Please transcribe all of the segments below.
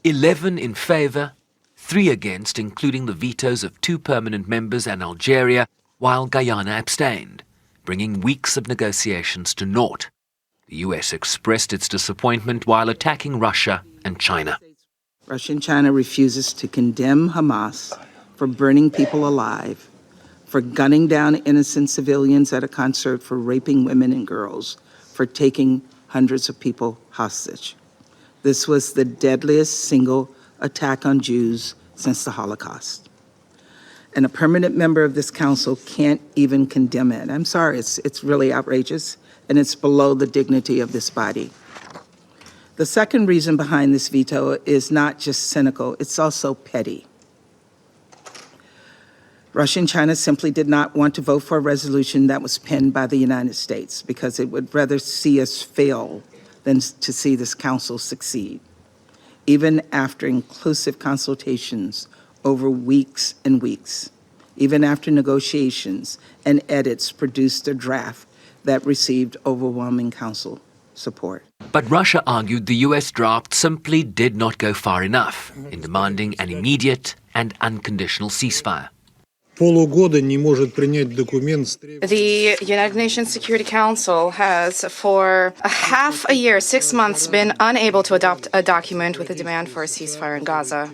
11 in favour, 3 against, including the vetoes of 2 permanent members and Algeria, while Guyana abstained, bringing weeks of negotiations to naught. The US expressed its disappointment while attacking Russia and China. Russia and China refuses to condemn Hamas for burning people alive, for gunning down innocent civilians at a concert, for raping women and girls, for taking hundreds of people hostage. This was the deadliest single attack on Jews since the Holocaust. And a permanent member of this council can't even condemn it. I'm sorry, it's really outrageous, and it's below the dignity of this body. The second reason behind this veto is not just cynical, it's also petty. Russia and China simply did not want to vote for a resolution that was penned by the United States because it would rather see us fail than to see this council succeed. Even after inclusive consultations over weeks and weeks, even after negotiations and edits produced a draft that received overwhelming council support. But Russia argued the US draft simply did not go far enough in demanding an immediate and unconditional ceasefire. The United Nations Security Council has, for a half a year, 6 months, been unable to adopt a document with a demand for a ceasefire in Gaza.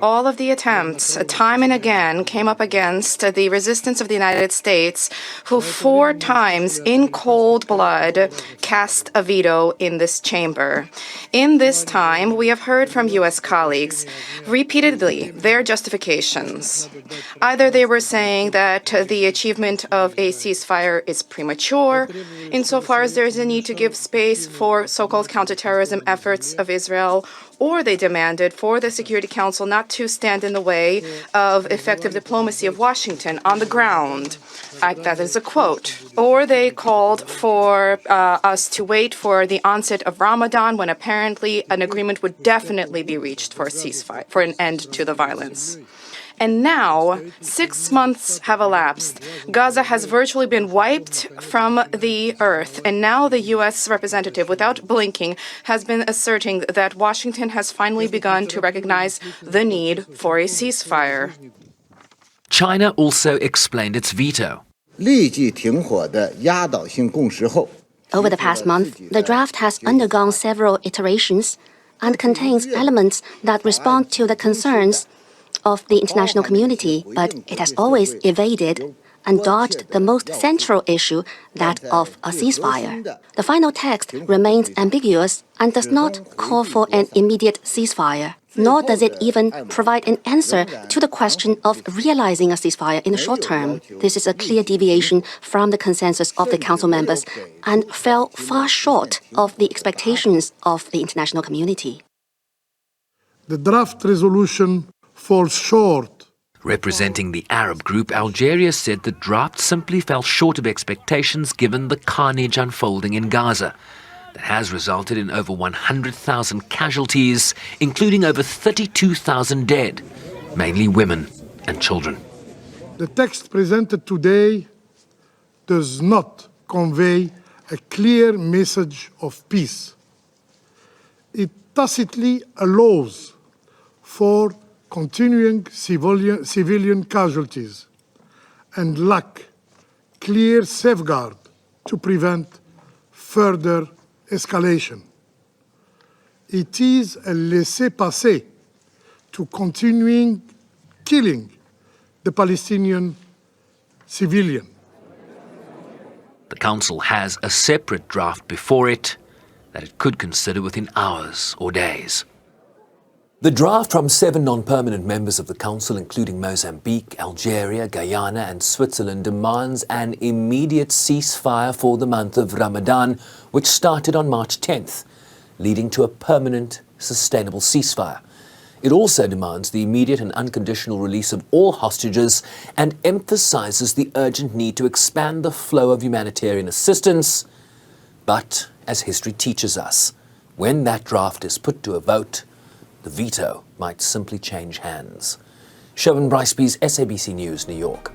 All of the attempts, time and again, came up against the resistance of the United States, who 4 times, in cold blood, cast a veto in this chamber. In this time, we have heard from U.S. colleagues repeatedly their justifications. Either they were saying that the achievement of a ceasefire is premature, insofar as there is a need to give space for so-called counterterrorism efforts of Israel, or they demanded for the Security Council not to stand in the way of effective diplomacy of Washington on the ground. That is a quote. Or they called for us to wait for the onset of Ramadan, when apparently an agreement would definitely be reached for a ceasefire, for an end to the violence. And now, 6 months have elapsed. Gaza has virtually been wiped from the earth. And now the U.S. representative, without blinking, has been asserting that Washington has finally begun to recognize the need for a ceasefire. China also explained its veto. Over the past month, the draft has undergone several iterations and contains elements that respond to the concerns of the international community, but it has always evaded and dodged the most central issue, that of a ceasefire. The final text remains ambiguous and does not call for an immediate ceasefire, nor does it even provide an answer to the question of realizing a ceasefire in the short term. This is a clear deviation from the consensus of the Council members and fell far short of the expectations of the international community. The draft resolution falls short. Representing the Arab group, Algeria said the draft simply fell short of expectations given the carnage unfolding in Gaza that has resulted in over 100,000 casualties, including over 32,000 dead, mainly women and children. The text presented today does not convey a clear message of peace. It tacitly allows for continuing civilian casualties and lack clear safeguard to prevent further escalation. It is a laissez-passer to continuing killing the Palestinian civilian. The Council has a separate draft before it that it could consider within hours or days. The draft from 7 non-permanent members of the Council, including Mozambique, Algeria, Guyana and Switzerland, demands an immediate ceasefire for the month of Ramadan, which started on March 10th, leading to a permanent, sustainable ceasefire. It also demands the immediate and unconditional release of all hostages and emphasizes the urgent need to expand the flow of humanitarian assistance. But, as history teaches us, when that draft is put to a vote, the veto might simply change hands. Sherwin Briceby's SABC News, New York.